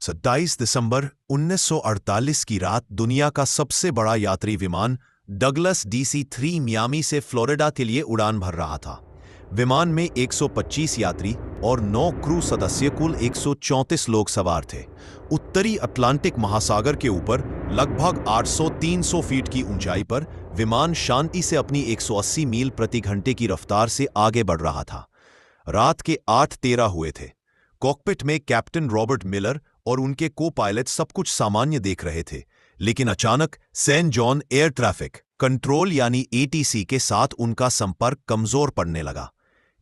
27 दिसंबर 1948 की रात दुनिया का सबसे बड़ा यात्री विमान डगलस DC-3 मियामी से फ्लोरिडा के लिए उड़ान भर रहा था। विमान में 125 यात्री और 9 क्रू सदस्य, कुल 134 लोग सवार थे। उत्तरी अटलांटिक महासागर के ऊपर लगभग 800-300 फीट की ऊंचाई पर विमान शांति से अपनी 180 मील प्रति घंटे की रफ्तार से आगे बढ़ रहा था। रात के 8:13 हुए थे। कॉकपिट में कैप्टन रॉबर्ट मिलर और उनके को पायलट सब कुछ सामान्य देख रहे थे, लेकिन अचानक Saint John air traffic control यानी ATC के साथ उनका संपर्क कमजोर पड़ने लगा।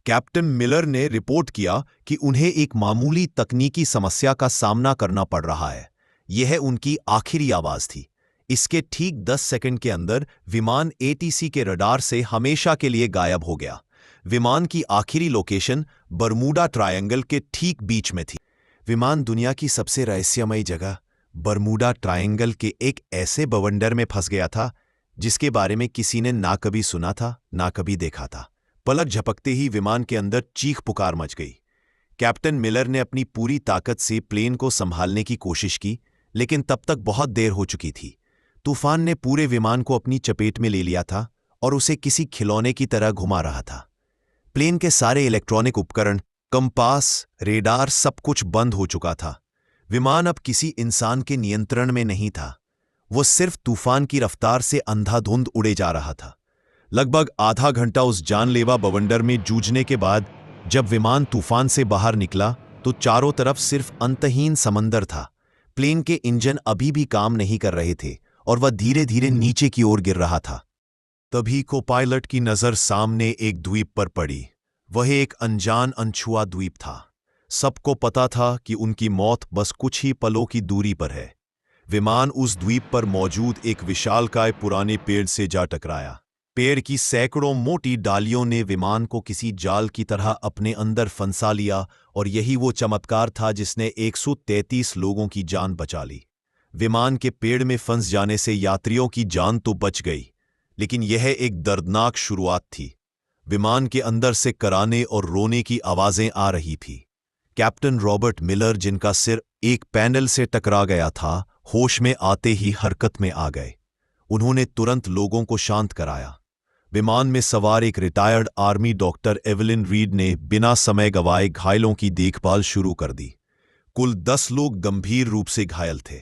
कैप्टन मिलर ने रिपोर्ट किया कि उन्हें एक मामूली तकनीकी समस्या का सामना करना पड़ रहा है। यह उनकी आखिरी आवाज थी। इसके ठीक 10 सेकंड के अंदर विमान ATC के रडार से हमेशा के लिए गायब हो गया। विमान की आखिरी लोकेशन बरमूडा ट्रायंगल के ठीक बीच में थी। विमान दुनिया की सबसे रहस्यमयी जगह बरमूडा ट्रायंगल के एक ऐसे बवंडर में फंस गया था जिसके बारे में किसी ने ना कभी सुना था, ना कभी देखा था। पलक झपकते ही विमान के अंदर चीख पुकार मच गई। कैप्टन मिलर ने अपनी पूरी ताकत से प्लेन को संभालने की कोशिश की, लेकिन तब तक बहुत देर हो चुकी थी। तूफान ने पूरे विमान को अपनी चपेट में ले लिया था और उसे किसी खिलौने की तरह घुमा रहा था। प्लेन के सारे इलेक्ट्रॉनिक उपकरण, कंपास, रेडार, सब कुछ बंद हो चुका था। विमान अब किसी इंसान के नियंत्रण में नहीं था। वो सिर्फ तूफान की रफ्तार से अंधाधुंध उड़े जा रहा था। लगभग आधा घंटा उस जानलेवा बवंडर में जूझने के बाद जब विमान तूफान से बाहर निकला तो चारों तरफ सिर्फ अंतहीन समंदर था। प्लेन के इंजन अभी भी काम नहीं कर रहे थे और वह धीरे धीरे नीचे की ओर गिर रहा था। तभी को पायलट की नजर सामने एक द्वीप पर पड़ी। वह एक अनजान अनछुआ द्वीप था। सबको पता था कि उनकी मौत बस कुछ ही पलों की दूरी पर है। विमान उस द्वीप पर मौजूद एक विशालकाय पुराने पेड़ से जा टकराया। पेड़ की सैकड़ों मोटी डालियों ने विमान को किसी जाल की तरह अपने अंदर फंसा लिया और यही वो चमत्कार था जिसने 133 लोगों की जान बचा ली। विमान के पेड़ में फंस जाने से यात्रियों की जान तो बच गई, लेकिन यह एक दर्दनाक शुरुआत थी। विमान के अंदर से कराने और रोने की आवाजें आ रही थी। कैप्टन रॉबर्ट मिलर, जिनका सिर एक पैनल से टकरा गया था, होश में आते ही हरकत में आ गए। उन्होंने तुरंत लोगों को शांत कराया। विमान में सवार एक retired army doctor Evelyn read ने बिना समय गवाए घायलों की देखभाल शुरू कर दी। कुल 10 लोग गंभीर रूप से घायल थे।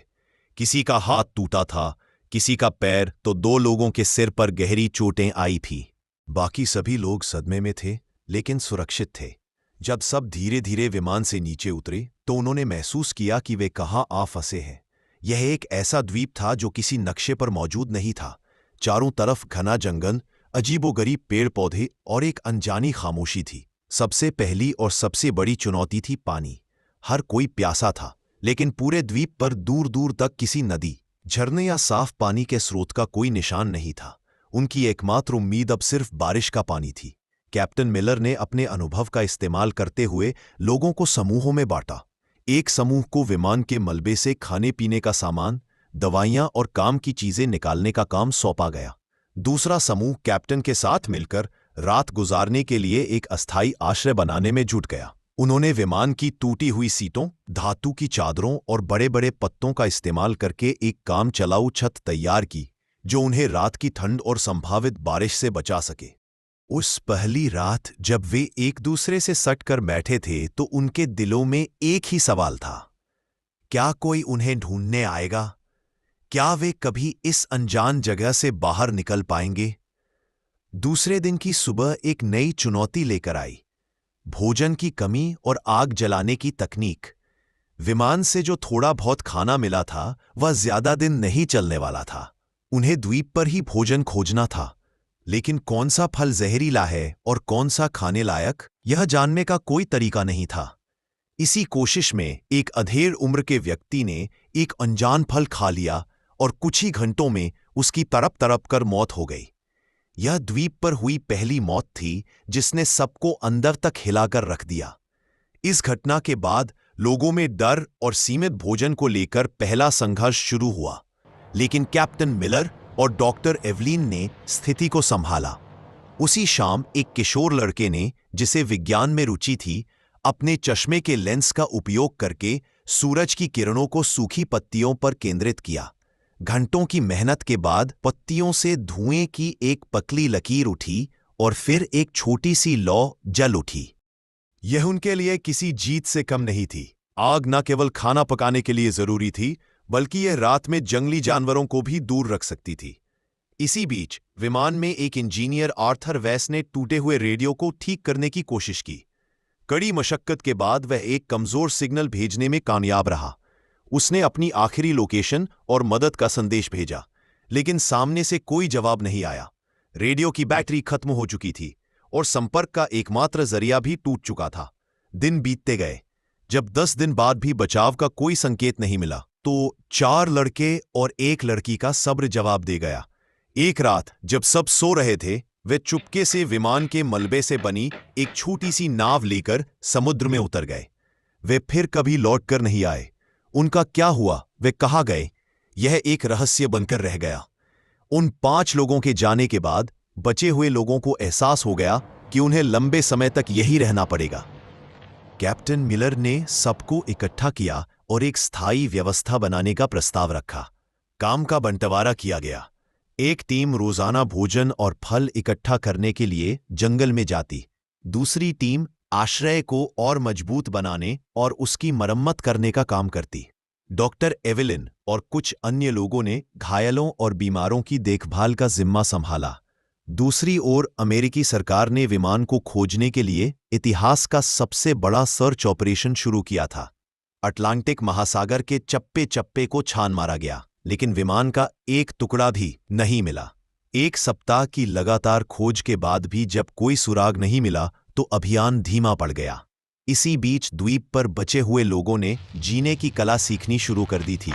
किसी का हाथ टूटा था, किसी का पैर, तो 2 लोगों के सिर पर गहरी चोटें आई थी। बाकी सभी लोग सदमे में थे, लेकिन सुरक्षित थे। जब सब धीरे धीरे विमान से नीचे उतरे तो उन्होंने महसूस किया कि वे कहाँ आ फंसे हैं। यह एक ऐसा द्वीप था जो किसी नक्शे पर मौजूद नहीं था। चारों तरफ घना जंगल, अजीबोगरीब पेड़ पौधे और एक अनजानी खामोशी थी। सबसे पहली और सबसे बड़ी चुनौती थी पानी। हर कोई प्यासा था, लेकिन पूरे द्वीप पर दूर दूर तक किसी नदी, झरने या साफ पानी के स्रोत का कोई निशान नहीं था। उनकी एकमात्र उम्मीद अब सिर्फ बारिश का पानी थी। कैप्टन मिलर ने अपने अनुभव का इस्तेमाल करते हुए लोगों को समूहों में बांटा। एक समूह को विमान के मलबे से खाने पीने का सामान, दवाइयां और काम की चीजें निकालने का काम सौंपा गया। दूसरा समूह कैप्टन के साथ मिलकर रात गुजारने के लिए एक अस्थायी आश्रय बनाने में जुट गया। उन्होंने विमान की टूटी हुई सीटों, धातु की चादरों और बड़े बड़े पत्तों का इस्तेमाल करके एक काम चलाऊ छत तैयार की जो उन्हें रात की ठंड और संभावित बारिश से बचा सके। उस पहली रात जब वे एक दूसरे से सट कर बैठे थे तो उनके दिलों में एक ही सवाल था, क्या कोई उन्हें ढूंढने आएगा? क्या वे कभी इस अनजान जगह से बाहर निकल पाएंगे? दूसरे दिन की सुबह एक नई चुनौती लेकर आई। भोजन की कमी और आग जलाने की तकनीक। विमान से जो थोड़ा बहुत खाना मिला था वह ज्यादा दिन नहीं चलने वाला था। उन्हें द्वीप पर ही भोजन खोजना था, लेकिन कौन सा फल जहरीला है और कौन सा खाने लायक, यह जानने का कोई तरीका नहीं था। इसी कोशिश में एक अधेड़ उम्र के व्यक्ति ने एक अनजान फल खा लिया और कुछ ही घंटों में उसकी तड़प तड़प कर मौत हो गई। यह द्वीप पर हुई पहली मौत थी जिसने सबको अंदर तक हिलाकर रख दिया। इस घटना के बाद लोगों में डर और सीमित भोजन को लेकर पहला संघर्ष शुरू हुआ, लेकिन कैप्टन मिलर और डॉक्टर एवलिन ने स्थिति को संभाला। उसी शाम एक किशोर लड़के ने, जिसे विज्ञान में रुचि थी, अपने चश्मे के लेंस का उपयोग करके सूरज की किरणों को सूखी पत्तियों पर केंद्रित किया। घंटों की मेहनत के बाद पत्तियों से धुएं की एक पतली लकीर उठी और फिर एक छोटी सी लौ जल उठी। यह उनके लिए किसी जीत से कम नहीं थी। आग न केवल खाना पकाने के लिए जरूरी थी, बल्कि यह रात में जंगली जानवरों को भी दूर रख सकती थी। इसी बीच विमान में एक इंजीनियर आर्थर वेस ने टूटे हुए रेडियो को ठीक करने की कोशिश की। कड़ी मशक्कत के बाद वह एक कमजोर सिग्नल भेजने में कामयाब रहा। उसने अपनी आखिरी लोकेशन और मदद का संदेश भेजा, लेकिन सामने से कोई जवाब नहीं आया। रेडियो की बैटरी खत्म हो चुकी थी और संपर्क का एकमात्र जरिया भी टूट चुका था। दिन बीतते गए। जब 10 दिन बाद भी बचाव का कोई संकेत नहीं मिला, तो 4 लड़के और एक लड़की का सब्र जवाब दे गया। एक रात जब सब सो रहे थे, वे चुपके से विमान के मलबे से बनी एक छोटी सी नाव लेकर समुद्र में उतर गए। वे फिर कभी लौटकर नहीं आए। उनका क्या हुआ, वे कहाँ गए, यह एक रहस्य बनकर रह गया। उन 5 लोगों के जाने के बाद बचे हुए लोगों को एहसास हो गया कि उन्हें लंबे समय तक यही रहना पड़ेगा। कैप्टन मिलर ने सबको इकट्ठा किया और एक स्थायी व्यवस्था बनाने का प्रस्ताव रखा। काम का बंटवारा किया गया। एक टीम रोजाना भोजन और फल इकट्ठा करने के लिए जंगल में जाती। दूसरी टीम आश्रय को और मजबूत बनाने और उसकी मरम्मत करने का काम करती। डॉक्टर एवेलिन और कुछ अन्य लोगों ने घायलों और बीमारों की देखभाल का जिम्मा संभाला। दूसरी ओर अमेरिकी सरकार ने विमान को खोजने के लिए इतिहास का सबसे बड़ा सर्च ऑपरेशन शुरू किया था। अटलांटिक महासागर के चप्पे चप्पे को छान मारा गया, लेकिन विमान का एक टुकड़ा भी नहीं मिला। 1 सप्ताह की लगातार खोज के बाद भी जब कोई सुराग नहीं मिला, तो अभियान धीमा पड़ गया। इसी बीच द्वीप पर बचे हुए लोगों ने जीने की कला सीखनी शुरू कर दी थी।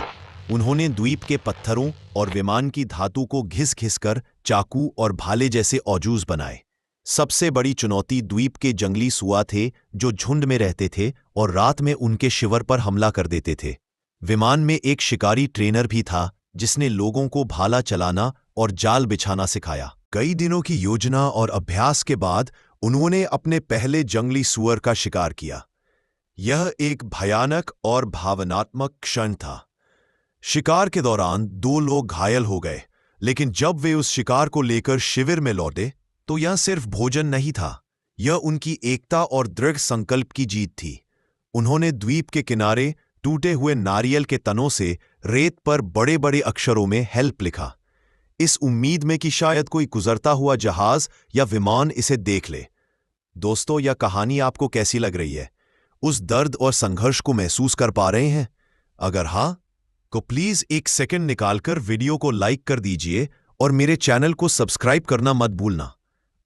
उन्होंने द्वीप के पत्थरों और विमान की धातु को घिस-घिस कर चाकू और भाले जैसे औजूज बनाए। सबसे बड़ी चुनौती द्वीप के जंगली सुआ थे, जो झुंड में रहते थे और रात में उनके शिविर पर हमला कर देते थे। विमान में एक शिकारी ट्रेनर भी था, जिसने लोगों को भाला चलाना और जाल बिछाना सिखाया। कई दिनों की योजना और अभ्यास के बाद उन्होंने अपने पहले जंगली सुअर का शिकार किया। यह एक भयानक और भावनात्मक क्षण था। शिकार के दौरान 2 लोग घायल हो गए, लेकिन जब वे उस शिकार को लेकर शिविर में लौटे, तो यह सिर्फ भोजन नहीं था, यह उनकी एकता और दृढ़ संकल्प की जीत थी। उन्होंने द्वीप के किनारे टूटे हुए नारियल के तनों से रेत पर बड़े बड़े अक्षरों में हेल्प लिखा, इस उम्मीद में कि शायद कोई गुजरता हुआ जहाज या विमान इसे देख ले। दोस्तों, यह कहानी आपको कैसी लग रही है? उस दर्द और संघर्ष को महसूस कर पा रहे हैं? अगर हाँ, तो प्लीज एक सेकंड निकालकर वीडियो को लाइक कर दीजिए और मेरे चैनल को सब्सक्राइब करना मत भूलना।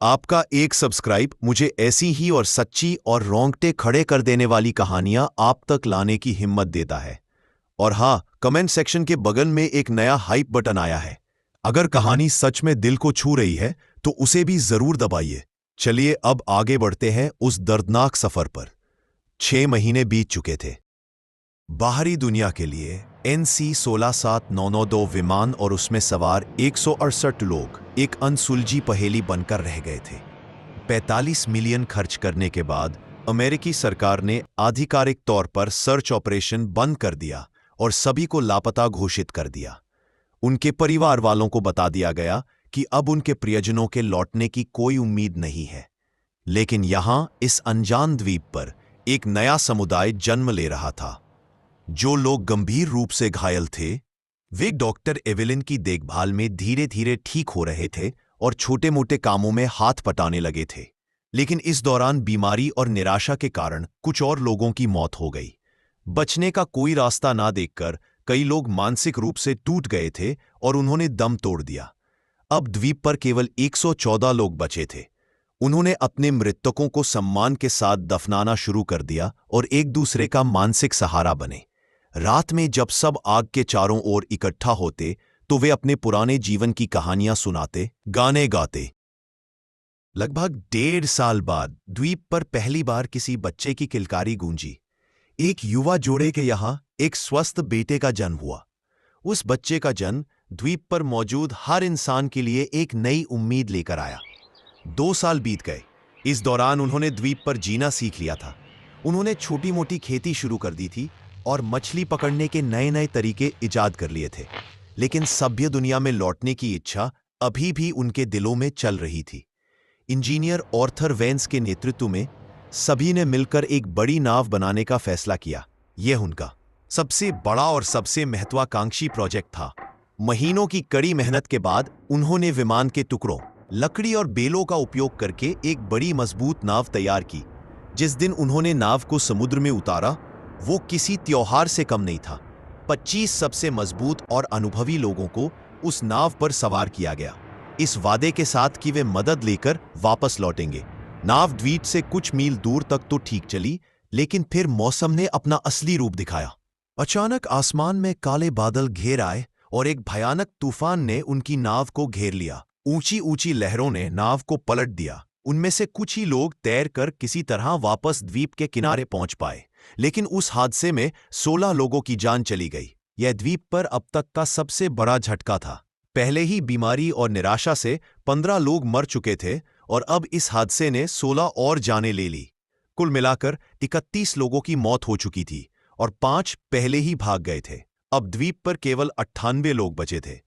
आपका एक सब्सक्राइब मुझे ऐसी ही और सच्ची और रोंगटे खड़े कर देने वाली कहानियां आप तक लाने की हिम्मत देता है। और हाँ, कमेंट सेक्शन के बगल में एक नया हाइप बटन आया है। अगर कहानी सच में दिल को छू रही है, तो उसे भी जरूर दबाइए। चलिए अब आगे बढ़ते हैं उस दर्दनाक सफर पर। 6 महीने बीत चुके थे। बाहरी दुनिया के लिए NC 16792 विमान और उसमें सवार 168 लोग एक अनसुलझी पहेली बनकर रह गए थे। 45 मिलियन खर्च करने के बाद अमेरिकी सरकार ने आधिकारिक तौर पर सर्च ऑपरेशन बंद कर दिया और सभी को लापता घोषित कर दिया। उनके परिवार वालों को बता दिया गया कि अब उनके प्रियजनों के लौटने की कोई उम्मीद नहीं है। लेकिन यहां इस अनजान द्वीप पर एक नया समुदाय जन्म ले रहा था। जो लोग गंभीर रूप से घायल थे, वे डॉक्टर एवेलिन की देखभाल में धीरे धीरे ठीक हो रहे थे और छोटे मोटे कामों में हाथ पटाने लगे थे। लेकिन इस दौरान बीमारी और निराशा के कारण कुछ और लोगों की मौत हो गई। बचने का कोई रास्ता ना देखकर कई लोग मानसिक रूप से टूट गए थे और उन्होंने दम तोड़ दिया। अब द्वीप पर केवल 114 लोग बचे थे। उन्होंने अपने मृतकों को सम्मान के साथ दफनाना शुरू कर दिया और एक दूसरे का मानसिक सहारा बने। रात में जब सब आग के चारों ओर इकट्ठा होते, तो वे अपने पुराने जीवन की कहानियां सुनाते, गाने गाते। लगभग 1.5 साल बाद द्वीप पर पहली बार किसी बच्चे की किलकारी गूंजी। एक युवा जोड़े के यहां एक स्वस्थ बेटे का जन्म हुआ। उस बच्चे का जन्म द्वीप पर मौजूद हर इंसान के लिए एक नई उम्मीद लेकर आया। 2 साल बीत गए। इस दौरान उन्होंने द्वीप पर जीना सीख लिया था। उन्होंने छोटी मोटी खेती शुरू कर दी थी, और मछली पकड़ने के नए नए तरीके इजाद कर लिए थे, लेकिन सभ्य दुनिया में लौटने की इच्छा अभी भी उनके दिलों में चल रही थी। इंजीनियर ऑर्थर वेंस के नेतृत्व में सभी ने मिलकर एक बड़ी नाव बनाने का फैसला किया। यह उनका सबसे बड़ा और सबसे महत्वाकांक्षी प्रोजेक्ट था। महीनों की कड़ी मेहनत के बाद उन्होंने विमान के टुकड़ों, लकड़ी और बेलों का उपयोग करके एक बड़ी मजबूत नाव तैयार की। जिस दिन उन्होंने नाव को समुद्र में उतारा, वो किसी त्योहार से कम नहीं था। 25 सबसे मजबूत और अनुभवी लोगों को उस नाव पर सवार किया गया, इस वादे के साथ कि वे मदद लेकर वापस लौटेंगे। नाव द्वीप से कुछ मील दूर तक तो ठीक चली, लेकिन फिर मौसम ने अपना असली रूप दिखाया। अचानक आसमान में काले बादल घेर आए और एक भयानक तूफान ने उनकी नाव को घेर लिया। ऊंची ऊंची लहरों ने नाव को पलट दिया। उनमें से कुछ ही लोग तैरकर किसी तरह वापस द्वीप के किनारे पहुंच पाए, लेकिन उस हादसे में 16 लोगों की जान चली गई। यह द्वीप पर अब तक का सबसे बड़ा झटका था। पहले ही बीमारी और निराशा से 15 लोग मर चुके थे और अब इस हादसे ने 16 और जानें ले ली। कुल मिलाकर 31 लोगों की मौत हो चुकी थी और 5 पहले ही भाग गए थे। अब द्वीप पर केवल 98 लोग बचे थे।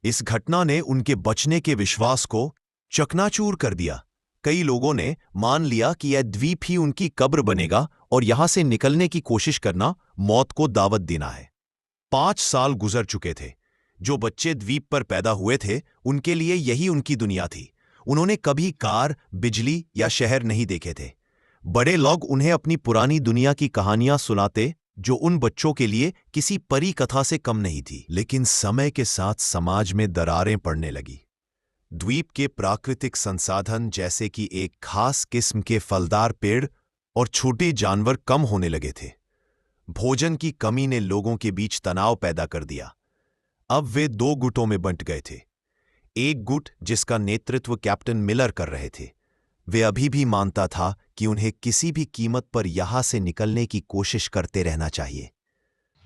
इस घटना ने उनके बचने के विश्वास को चकनाचूर कर दिया। कई लोगों ने मान लिया कि यह द्वीप ही उनकी कब्र बनेगा और यहां से निकलने की कोशिश करना मौत को दावत देना है। 5 साल गुजर चुके थे। जो बच्चे द्वीप पर पैदा हुए थे, उनके लिए यही उनकी दुनिया थी। उन्होंने कभी कार, बिजली या शहर नहीं देखे थे। बड़े लोग उन्हें अपनी पुरानी दुनिया की कहानियां सुनाते, जो उन बच्चों के लिए किसी परी कथा से कम नहीं थी। लेकिन समय के साथ समाज में दरारें पड़ने लगी। द्वीप के प्राकृतिक संसाधन जैसे कि एक खास किस्म के फलदार पेड़ और छोटे जानवर कम होने लगे थे। भोजन की कमी ने लोगों के बीच तनाव पैदा कर दिया। अब वे 2 गुटों में बंट गए थे। एक गुट, जिसका नेतृत्व कैप्टन मिलर कर रहे थे, वे अभी भी मानता था कि उन्हें किसी भी कीमत पर यहां से निकलने की कोशिश करते रहना चाहिए।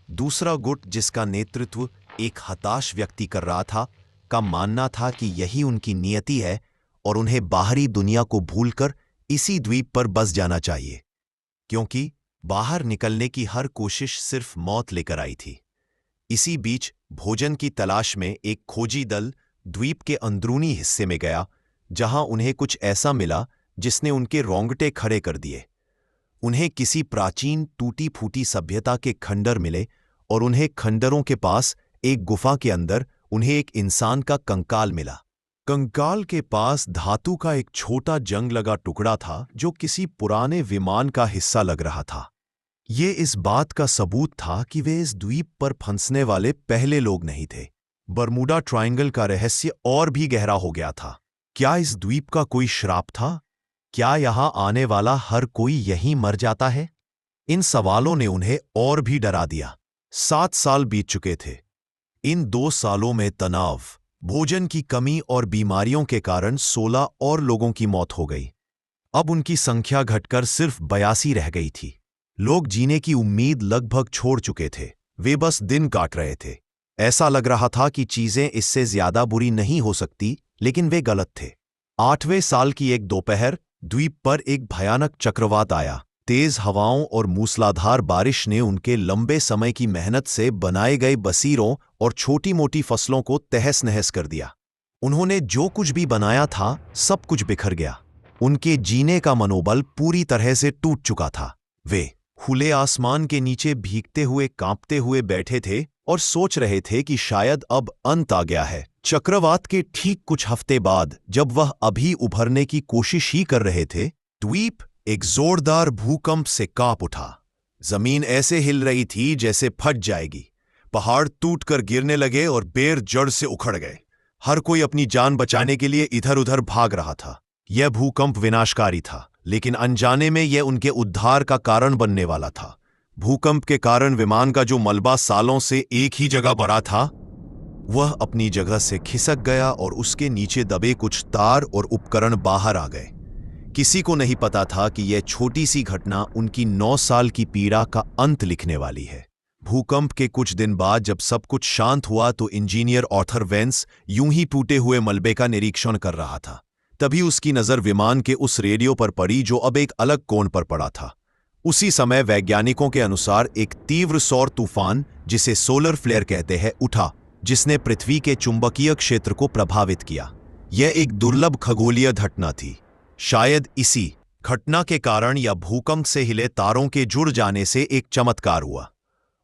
दूसरा गुट, जिसका नेतृत्व एक हताश व्यक्ति कर रहा था, का मानना था कि यही उनकी नियति है और उन्हें बाहरी दुनिया को भूलकर इसी द्वीप पर बस जाना चाहिए, क्योंकि बाहर निकलने की हर कोशिश सिर्फ मौत लेकर आई थी। इसी बीच भोजन की तलाश में एक खोजी दल द्वीप के अंदरूनी हिस्से में गया, जहां उन्हें कुछ ऐसा मिला जिसने उनके रोंगटे खड़े कर दिए। उन्हें किसी प्राचीन टूटी फूटी सभ्यता के खंडर मिले और उन्हें खंडरों के पास एक गुफा के अंदर उन्हें एक इंसान का कंकाल मिला। कंकाल के पास धातु का एक छोटा जंग लगा टुकड़ा था, जो किसी पुराने विमान का हिस्सा लग रहा था। ये इस बात का सबूत था कि वे इस द्वीप पर फंसने वाले पहले लोग नहीं थे। बरमूडा ट्रायंगल का रहस्य और भी गहरा हो गया था। क्या इस द्वीप का कोई श्राप था? क्या यहां आने वाला हर कोई यहीं मर जाता है? इन सवालों ने उन्हें और भी डरा दिया। 7 साल बीत चुके थे। इन 2 सालों में तनाव, भोजन की कमी और बीमारियों के कारण 16 और लोगों की मौत हो गई। अब उनकी संख्या घटकर सिर्फ 82 रह गई थी। लोग जीने की उम्मीद लगभग छोड़ चुके थे। वे बस दिन काट रहे थे। ऐसा लग रहा था कि चीजें इससे ज्यादा बुरी नहीं हो सकती, लेकिन वे गलत थे। 8वें साल की एक दोपहर द्वीप पर एक भयानक चक्रवात आया। तेज हवाओं और मूसलाधार बारिश ने उनके लंबे समय की मेहनत से बनाए गए बसीरों और छोटी मोटी फसलों को तहस नहस कर दिया। उन्होंने जो कुछ भी बनाया था, सब कुछ बिखर गया। उनके जीने का मनोबल पूरी तरह से टूट चुका था। वे खुले आसमान के नीचे भीगते हुए, कांपते हुए बैठे थे और सोच रहे थे कि शायद अब अंत आ गया है। चक्रवात के ठीक कुछ हफ्ते बाद, जब वह अभी उभरने की कोशिश ही कर रहे थे, द्वीप एक जोरदार भूकंप से कांप उठा। जमीन ऐसे हिल रही थी जैसे फट जाएगी। पहाड़ टूटकर गिरने लगे और बेर जड़ से उखड़ गए। हर कोई अपनी जान बचाने के लिए इधर उधर भाग रहा था। यह भूकंप विनाशकारी था, लेकिन अनजाने में यह उनके उद्धार का कारण बनने वाला था। भूकंप के कारण विमान का जो मलबा सालों से एक ही जगह पड़ा था, वह अपनी जगह से खिसक गया और उसके नीचे दबे कुछ तार और उपकरण बाहर आ गए। किसी को नहीं पता था कि यह छोटी सी घटना उनकी 9 साल की पीड़ा का अंत लिखने वाली है। भूकंप के कुछ दिन बाद जब सब कुछ शांत हुआ, तो इंजीनियर ऑर्थर वेंस यूं ही टूटे हुए मलबे का निरीक्षण कर रहा था। तभी उसकी नजर विमान के उस रेडियो पर पड़ी, जो अब एक अलग कोण पर पड़ा था। उसी समय वैज्ञानिकों के अनुसार एक तीव्र सौर तूफान, जिसे सोलर फ्लेयर कहते हैं, उठा, जिसने पृथ्वी के चुंबकीय क्षेत्र को प्रभावित किया। यह एक दुर्लभ खगोलीय घटना थी। शायद इसी घटना के कारण या भूकंप से हिले तारों के जुड़ जाने से एक चमत्कार हुआ।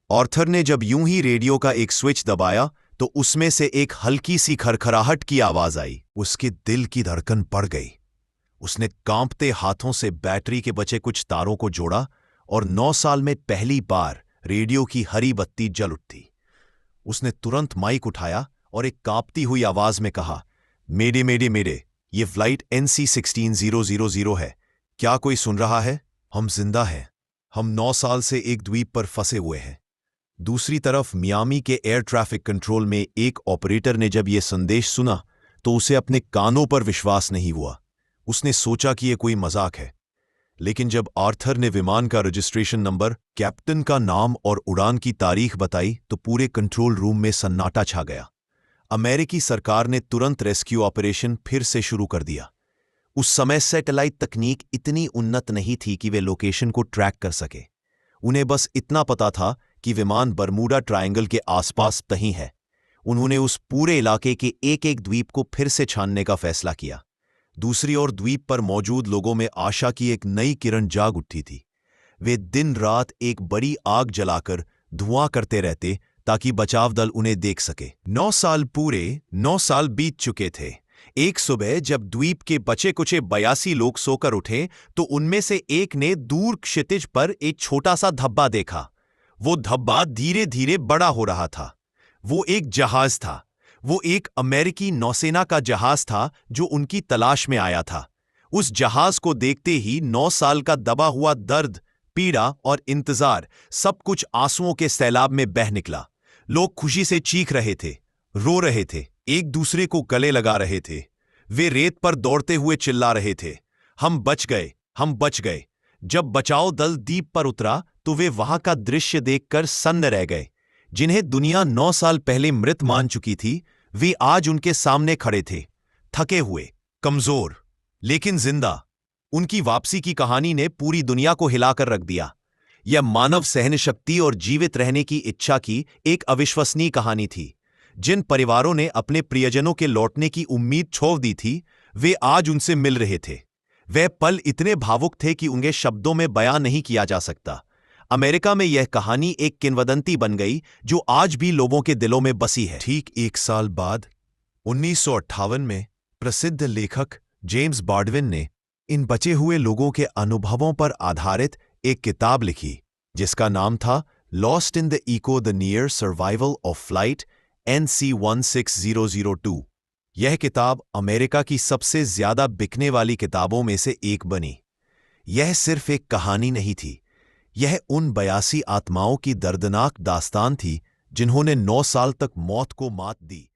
आर्थर ने जब यूं ही रेडियो का एक स्विच दबाया तो उसमें से एक हल्की सी खरखराहट की आवाज आई। उसके दिल की धड़कन बढ़ गई। उसने कांपते हाथों से बैटरी के बचे कुछ तारों को जोड़ा और 9 साल में पहली बार रेडियो की हरी बत्ती जल उठी। उसने तुरंत माइक उठाया और एक कांपती हुई आवाज में कहा, मेडे मेडे मेडे, ये फ्लाइट NC 16000 है। क्या कोई सुन रहा है? हम जिंदा हैं। हम 9 साल से एक द्वीप पर फंसे हुए हैं। दूसरी तरफ मियामी के एयर ट्रैफिक कंट्रोल में एक ऑपरेटर ने जब यह संदेश सुना तो उसे अपने कानों पर विश्वास नहीं हुआ। उसने सोचा कि यह कोई मजाक है। लेकिन जब आर्थर ने विमान का रजिस्ट्रेशन नंबर, कैप्टन का नाम और उड़ान की तारीख बताई तो पूरे कंट्रोल रूम में सन्नाटा छा गया। अमेरिकी सरकार ने तुरंत रेस्क्यू ऑपरेशन फिर से शुरू कर दिया। उस समय सैटेलाइट तकनीक इतनी उन्नत नहीं थी कि वे लोकेशन को ट्रैक कर सके। उन्हें बस इतना पता था कि विमान बरमूडा ट्रायंगल के आसपास कहीं है। उन्होंने उस पूरे इलाके के एक एक द्वीप को फिर से छानने का फैसला किया। दूसरी ओर द्वीप पर मौजूद लोगों में आशा की एक नई किरण जाग उठी थी। वे दिन रात एक बड़ी आग जलाकर धुआं करते रहते ताकि बचाव दल उन्हें देख सके। 9 साल बीत चुके थे। एक सुबह जब द्वीप के बचे कुचे 82 लोग सोकर उठे तो उनमें से एक ने दूर क्षितिज पर एक छोटा सा धब्बा देखा। वो धब्बा धीरे धीरे बड़ा हो रहा था। वो एक जहाज था। वो एक अमेरिकी नौसेना का जहाज था जो उनकी तलाश में आया था। उस जहाज को देखते ही 9 साल का दबा हुआ दर्द, पीड़ा और इंतजार सब कुछ आंसुओं के सैलाब में बह निकला। लोग खुशी से चीख रहे थे, रो रहे थे, एक दूसरे को गले लगा रहे थे। वे रेत पर दौड़ते हुए चिल्ला रहे थे, हम बच गए, हम बच गए। जब बचाव दल द्वीप पर उतरा तो वे वहां का दृश्य देखकर सन्न रह गए। जिन्हें दुनिया 9 साल पहले मृत मान चुकी थी, वे आज उनके सामने खड़े थे, थके हुए, कमजोर, लेकिन जिंदा। उनकी वापसी की कहानी ने पूरी दुनिया को हिलाकर रख दिया। यह मानव सहन शक्ति और जीवित रहने की इच्छा की एक अविश्वसनीय कहानी थी। जिन परिवारों ने अपने प्रियजनों के लौटने की उम्मीद छोड़ दी थी, वे आज उनसे मिल रहे थे। वह पल इतने भावुक थे कि उन्हें शब्दों में बयां नहीं किया जा सकता। अमेरिका में यह कहानी एक किंवदंती बन गई जो आज भी लोगों के दिलों में बसी है। ठीक 1 साल बाद 1958 में प्रसिद्ध लेखक जेम्स बॉल्डविन ने इन बचे हुए लोगों के अनुभवों पर आधारित एक किताब लिखी जिसका नाम था lost in the echo the near survival of flight NC 16002। यह किताब अमेरिका की सबसे ज्यादा बिकने वाली किताबों में से एक बनी। यह सिर्फ एक कहानी नहीं थी, यह उन 82 आत्माओं की दर्दनाक दास्तान थी जिन्होंने 9 साल तक मौत को मात दी।